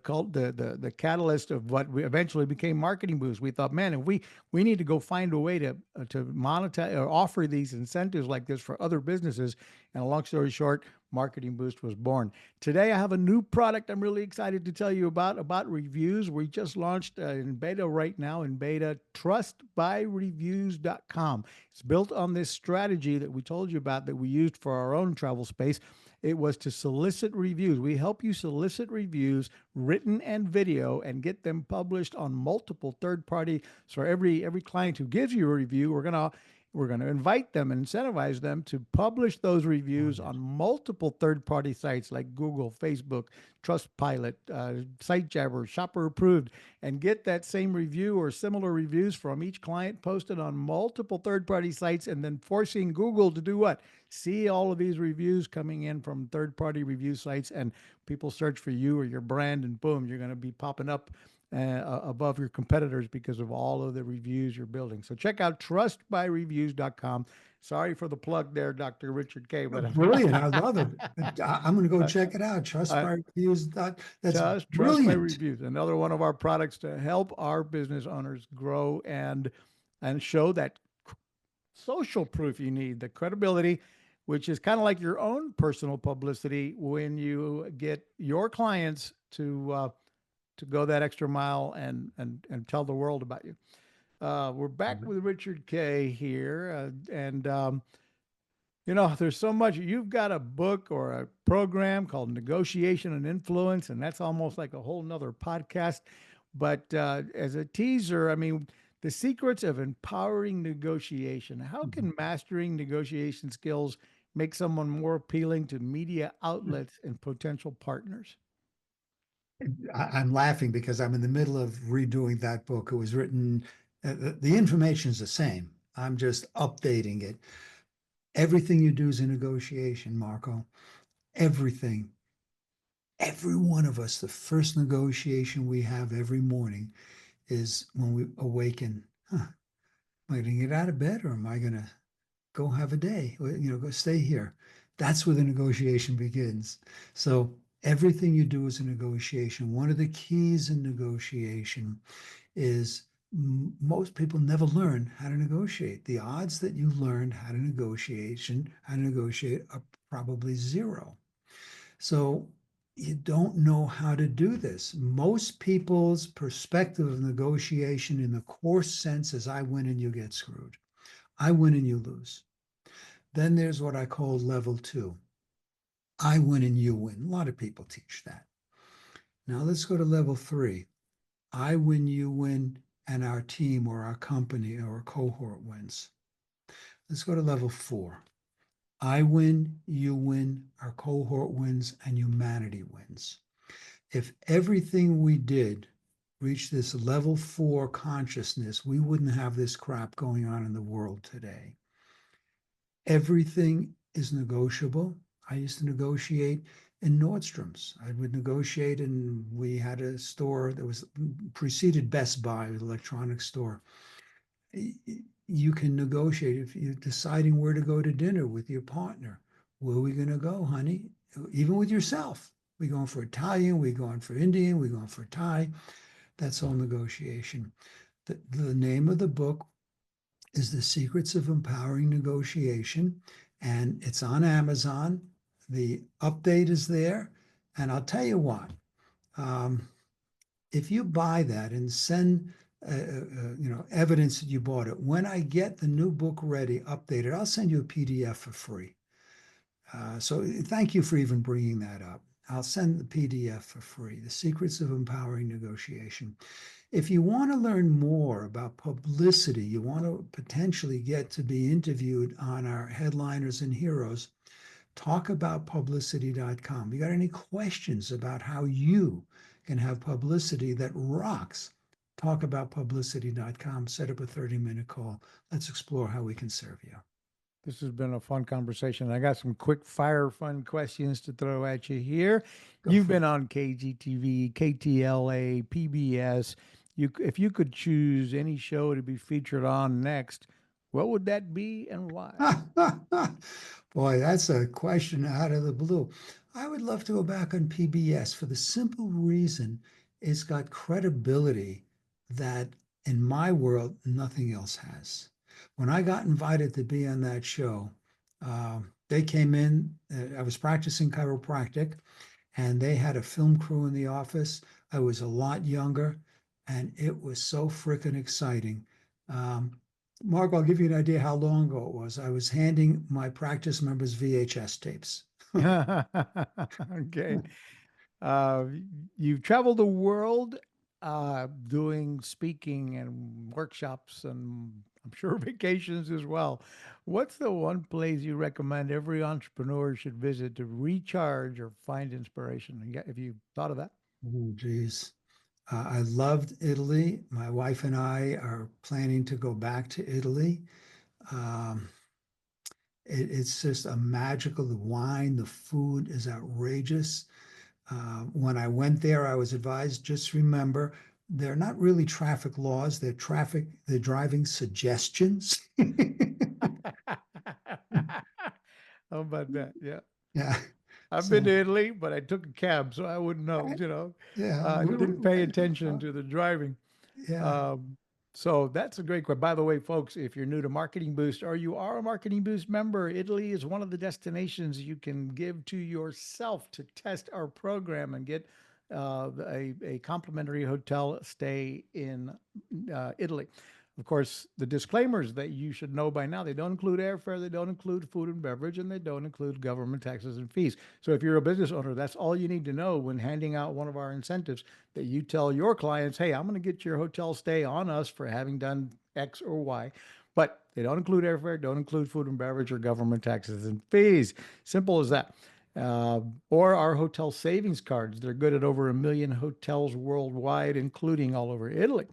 catalyst of what we eventually became Marketing Boost. We thought, man, if we need to go find a way to monetize or offer these incentives like this for other businesses. And a long story short, Marketing Boost was born. Today, I have a new product I'm really excited to tell you about reviews. We just launched in beta right now, trustbyreviews.com. It's built on this strategy that we told you about that we used for our own travel space. It was to solicit reviews. We help you solicit reviews, written and video, and get them published on multiple third-party. So every client who gives you a review, we're going to invite them and incentivize them to publish those reviews on multiple third-party sites like Google, Facebook, Trustpilot, SiteJabber, Shopper Approved, and get that same review or similar reviews from each client posted on multiple third-party sites, and then forcing Google to do what? See all of these reviews coming in from third-party review sites, and people search for you or your brand, and boom, you're going to be popping up above your competitors because of all of the reviews you're building. So check out trustbyreviews.com. Sorry for the plug there, Dr. Richard Kaye, but Brilliant. I love it. I'm going to go check it out. Trust uh, by reviews. That's Trust by brilliant. reviews. Another one of our products to help our business owners grow and show that social proof you need, the credibility, which is kind of like your own personal publicity when you get your clients to go that extra mile and tell the world about you. We're back with Richard Kaye here, and there's so much. You've got a book or a program called Negotiation and Influence, and that's almost like a whole nother podcast. But as a teaser, I mean, the secrets of empowering negotiation. How can mastering negotiation skills make someone more appealing to media outlets and potential partners? I'm laughing because I'm in the middle of redoing that book. It was written, the information is the same. I'm just updating it. Everything you do is a negotiation, Marco. Everything. Every one of us, the first negotiation we have every morning is when we awaken. Am I going to get out of bed or am I going to go have a day? Go stay here. That's where the negotiation begins. So everything you do is a negotiation. One of the keys in negotiation is most people never learn how to negotiate. The odds that you learn how to negotiate are probably zero. So you don't know how to do this. Most people's perspective of negotiation in the coarse sense is I win and you get screwed. I win and you lose. Then there's what I call level 2. I win and you win. A lot of people teach that. Now let's go to level 3. I win, you win, and our team or our company or our cohort wins. Let's go to level 4. I win, you win, our cohort wins, and humanity wins. If everything we did reached this level 4 consciousness, we wouldn't have this crap going on in the world today. Everything is negotiable. I used to negotiate in Nordstrom's. I would negotiate, and we had a store that was preceded Best Buy, an electronics store. You can negotiate if you're deciding where to go to dinner with your partner. Where are we going to go, honey? Even with yourself. We going for Italian, we going for Indian, we going for Thai. That's all negotiation. The name of the book is The Secrets of Empowering Negotiation, and it's on Amazon. The update is there. And I'll tell you what, if you buy that and send evidence that you bought it, when I get the new book ready, updated, I'll send you a PDF for free. So thank you for even bringing that up. I'll send the PDF for free, The Secrets of Empowering Negotiation. If you want to learn more about publicity, you want to potentially get to be interviewed on our Headliners and Heroes, talkaboutpublicity.com. You got any questions about how you can have publicity that rocks? Talkaboutpublicity.com. Set up a 30-minute call. Let's explore how we can serve you. This has been a fun conversation. I got some quick fire fun questions to throw at you here. You've been on KGTV, KTLA, PBS. If you could choose any show to be featured on next, what would that be and why? Boy, that's a question out of the blue. I would love to go back on PBS for the simple reason it's got credibility that in my world, nothing else has. When I got invited to be on that show, they came in, I was practicing chiropractic, and they had a film crew in the office. I was a lot younger, and it was so freaking exciting. Mark, I'll give you an idea how long ago it was. I was handing my practice members VHS tapes. Okay. You've traveled the world doing speaking and workshops and I'm sure vacations as well. What's the one place you recommend every entrepreneur should visit to recharge or find inspiration? Have you thought of that? Oh, geez. I loved Italy. My wife and I are planning to go back to Italy. It's just a magical, the wine, the food is outrageous. When I went there, I was advised, just remember, they're not really traffic laws, they're driving suggestions. How about that? Yeah. Yeah. I've been So, to Italy, but I took a cab, so I wouldn't know, yeah, didn't pay attention to the driving. yeah. Um, so that's a great question. By the way, folks, if you're new to Marketing Boost or you are a Marketing Boost member, Italy is one of the destinations you can give to yourself to test our program and get a complimentary hotel stay in Italy. Of course, the disclaimers that you should know by now, they don't include airfare, they don't include food and beverage, and they don't include government taxes and fees. So if you're a business owner, that's all you need to know when handing out one of our incentives, that you tell your clients, hey, I'm going to get your hotel stay on us for having done X or Y. But they don't include airfare, don't include food and beverage or government taxes and fees. Simple as that. Or our hotel savings cards. They're good at over 1 million hotels worldwide, including all over Italy.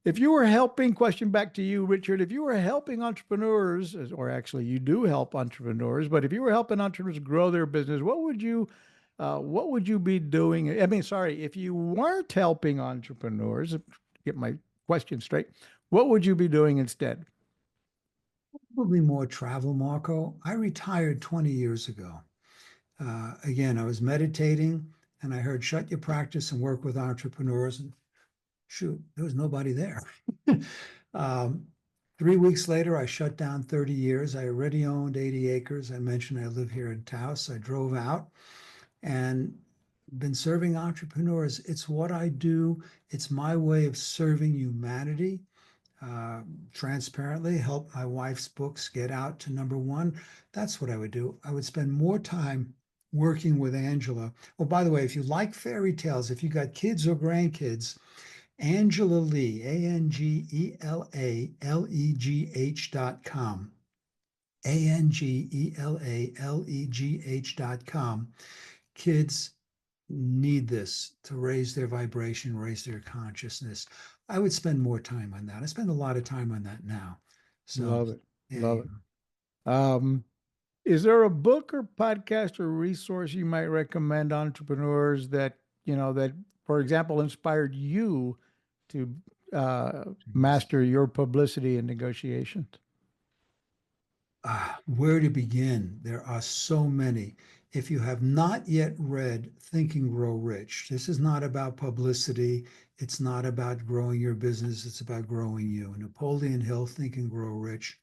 If you were helping, question back to you, Richard, if you were helping entrepreneurs, or actually you do help entrepreneurs, but if you were helping entrepreneurs grow their business, what would you be doing? I mean, sorry, if you weren't helping entrepreneurs, get my question straight, what would you be doing instead? Probably more travel, Marco. I retired 20 years ago. Again, I was meditating and I heard shut your practice and work with entrepreneurs. And shoot, there was nobody there. 3 weeks later, I shut down 30 years. I already owned 80 acres. I mentioned I live here in Taos. I drove out and been serving entrepreneurs. It's what I do. It's my way of serving humanity. Transparently help my wife's books get out to #1. That's what I would do. I would spend more time working with Angela. Oh, by the way, if you like fairy tales, if you got kids or grandkids, Angela Lee, AngelaLegh.com. AngelaLegh.com. Kids need this to raise their vibration, raise their consciousness. I would spend more time on that. I spend a lot of time on that now. So, Love it. yeah, Love it. Is there a book or podcast or resource you might recommend entrepreneurs that, that, for example, inspired you to master your publicity and negotiations? Where to begin? There are so many. If you have not yet read Think and Grow Rich, this is not about publicity. It's not about growing your business. It's about growing you. Napoleon Hill, Think and Grow Rich.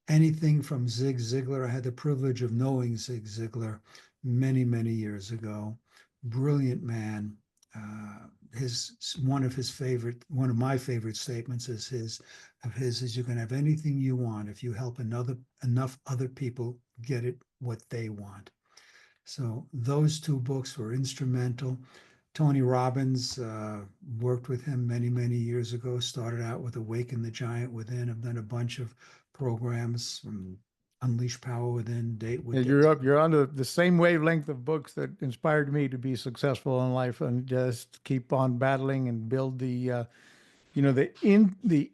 Anything from Zig Ziglar. I had the privilege of knowing Zig Ziglar many, many years ago. Brilliant man. One of my favorite statements is you can have anything you want if you help enough other people get it what they want. So those two books were instrumental. Tony Robbins, worked with him many, many years ago, started out with Awaken the Giant Within. I've done a bunch of programs from Unleash Power Within, Date with. You're on the same wavelength of books that inspired me to be successful in life and just keep on battling and build the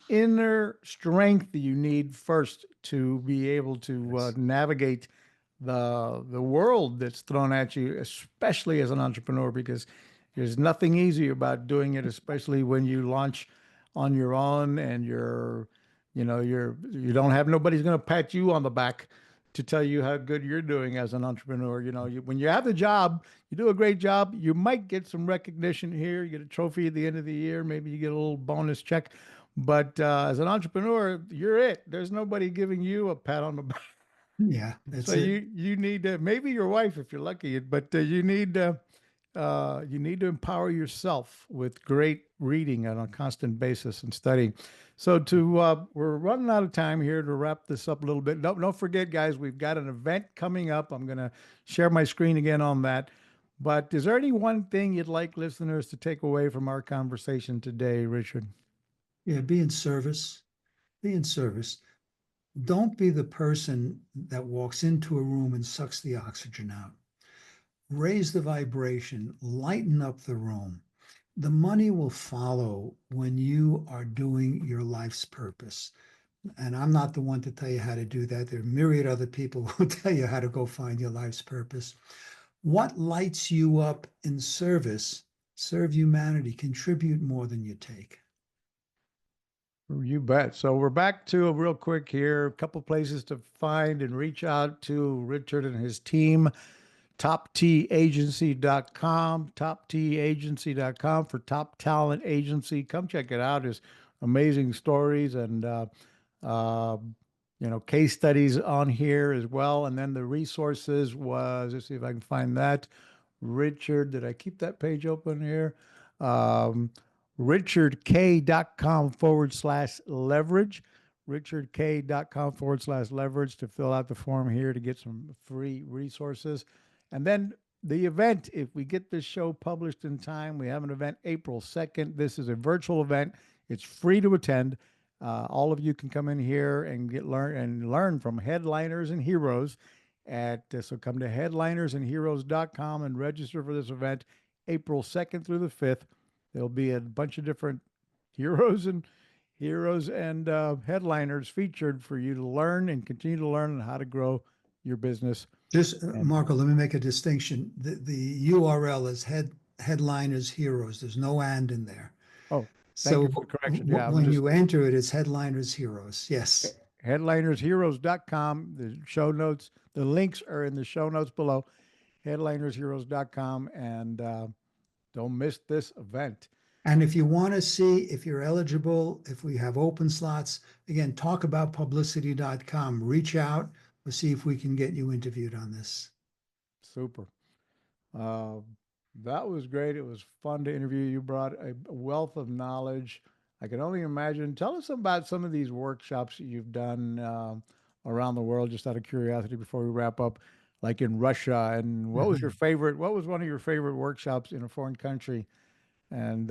inner strength that you need first to be able to navigate the world that's thrown at you, especially as an entrepreneur, because there's nothing easy about doing it, especially when you launch on your own and you don't have nobody's going to pat you on the back to tell you how good you're doing as an entrepreneur. When you have the job, you do a great job. You might get some recognition here. You get a trophy at the end of the year. Maybe you get a little bonus check. But as an entrepreneur, you're it. There's nobody giving you a pat on the back. Yeah, that's So it. you need maybe your wife if you're lucky, but you need to empower yourself with great reading on a constant basis and studying. So we're running out of time here to wrap this up a little bit. Don't forget, guys, we've got an event coming up. I'm going to share my screen again on that. But is there any one thing you'd like listeners to take away from our conversation today, Richard? Yeah, be in service. Be in service. Don't be the person that walks into a room and sucks the oxygen out. Raise the vibration, lighten up the room. The money will follow when you are doing your life's purpose. And I'm not the one to tell you how to do that. There are myriad other people who will tell you how to go find your life's purpose. What lights you up in service serve humanity, contribute more than you take. You bet. So we're back to a real quick here, a couple places to find and reach out to Richard and his team. TopTAgency.com, TopTAgency.com for Top Talent Agency. Come check it out. His amazing stories and uh, case studies on here as well. And then the resources was, let's see if I can find that. Richard, did I keep that page open here? Um, richardk.com/leverage. richardk.com/leverage to fill out the form here to get some free resources. And then the event, if we get this show published in time, we have an event April 2nd. This is a virtual event. It's free to attend. All of you can come in here and learn from headliners and heroes so come to headlinersandheroes.com and register for this event April 2nd through the 5th. There'll be a bunch of different heroes and headliners featured for you to learn and continue to learn how to grow your business. Just, Marco, let me make a distinction. The URL is Headliners Heroes. There's no and in there. Oh, thank you for the correction. Yeah, when you enter it, it's Headliners Heroes. Yes. Headlinersheroes.com. The show notes, the links are in the show notes below. Headlinersheroes.com. And don't miss this event. And if you want to see if you're eligible, if we have open slots, again, talkaboutpublicity.com. Reach out. We'll see if we can get you interviewed on this. Super. That was great. It was fun to interview. You brought a wealth of knowledge. I can only imagine. Tell us about some of these workshops that you've done around the world, just out of curiosity before we wrap up, like in Russia. And what was your favorite? What was one of your favorite workshops in a foreign country? And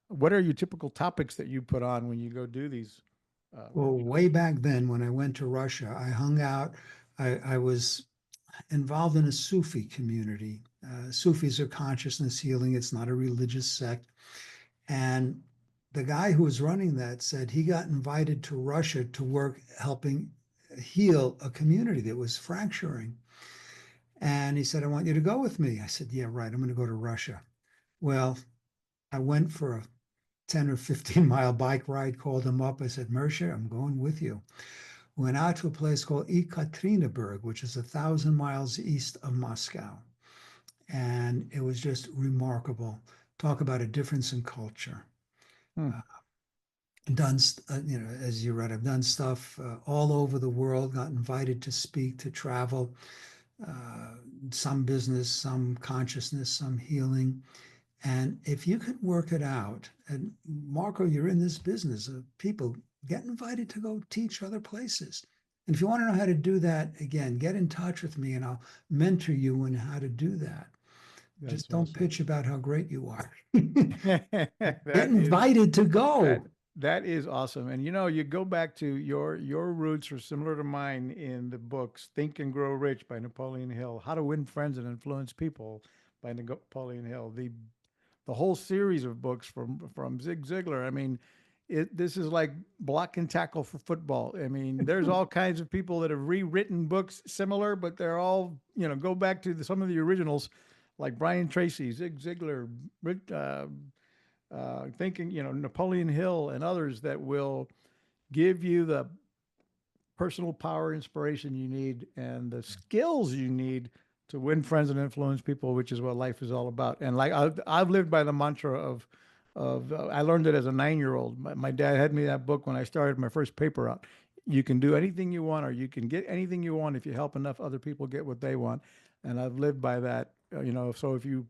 what are your typical topics that you put on when you go do these? Well, way back then, when I went to Russia, I hung out. I was involved in a Sufi community. Sufis are consciousness healing. It's not a religious sect. And the guy who was running that said he got invited to Russia to work helping heal a community that was fracturing. And he said, I want you to go with me. I said, yeah, right. I'm going to go to Russia. Well, I went for a 10 or 15 mile bike ride, called him up. I said, Mersha, I'm going with you. Went out to a place called Ekaterinburg, which is 1,000 miles east of Moscow. And it was just remarkable. Talk about a difference in culture. Done, as you read, I've done stuff all over the world, got invited to speak, to travel, some business, some consciousness, some healing. And if you could work it out, and Marco, you're in this business of people get invited to go teach other places. And if you want to know how to do that, again, get in touch with me and I'll mentor you in how to do that. Just don't pitch about how great you are. Get invited to go. That is awesome. And you go back to your roots are similar to mine in the books Think and Grow Rich by Napoleon Hill, How to Win Friends and Influence People by Napoleon Hill, the whole series of books from Zig Ziglar. I mean, this is like block and tackle for football. I mean, there's all kinds of people that have rewritten books similar, but they're all, go back to some of the originals like Brian Tracy, Zig Ziglar, Napoleon Hill and others that will give you the personal power, inspiration you need and the skills you need to win friends and influence people, which is what life is all about. And like I've lived by the mantra of I learned it as a 9-year-old. My dad had me that book when I started my first paper out. You can do anything you want, or you can get anything you want if you help enough other people get what they want. And I've lived by that. So if you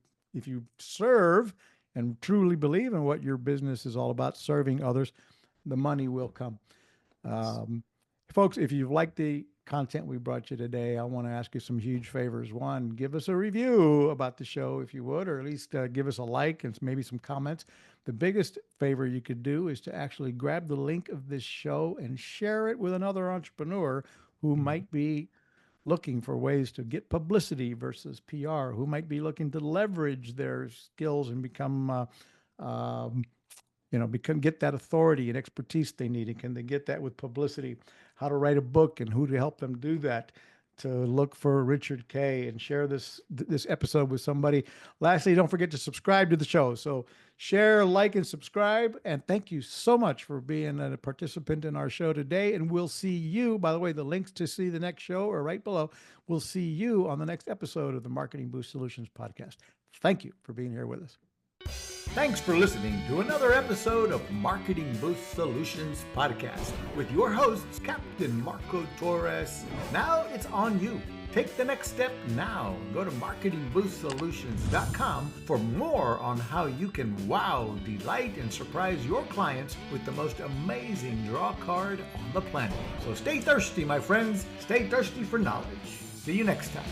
serve and truly believe in what your business is all about, serving others, the money will come. Folks, if you've liked the content we brought you today, I want to ask you some huge favors. One, give us a review about the show if you would, or at least give us a like and maybe some comments. The biggest favor you could do is to actually grab the link of this show and share it with another entrepreneur who might be looking for ways to get publicity versus PR, who might be looking to leverage their skills and become get that authority and expertise they need. And can they get that with publicity? How to write a book and who to help them do that. to look for Richard Kaye and share this episode with somebody. Lastly, don't forget to subscribe to the show. So share, like, and subscribe. And thank you so much for being a participant in our show today. And we'll see you, by the way, the links to see the next show are right below. We'll see you on the next episode of the Marketing Boost Solutions podcast. Thank you for being here with us. Thanks for listening to another episode of Marketing Boost Solutions Podcast with your hosts, Captain Marco Torres. Now it's on you. Take the next step now. Go to marketingboostsolutions.com for more on how you can wow, delight, and surprise your clients with the most amazing draw card on the planet. So stay thirsty, my friends. Stay thirsty for knowledge. See you next time.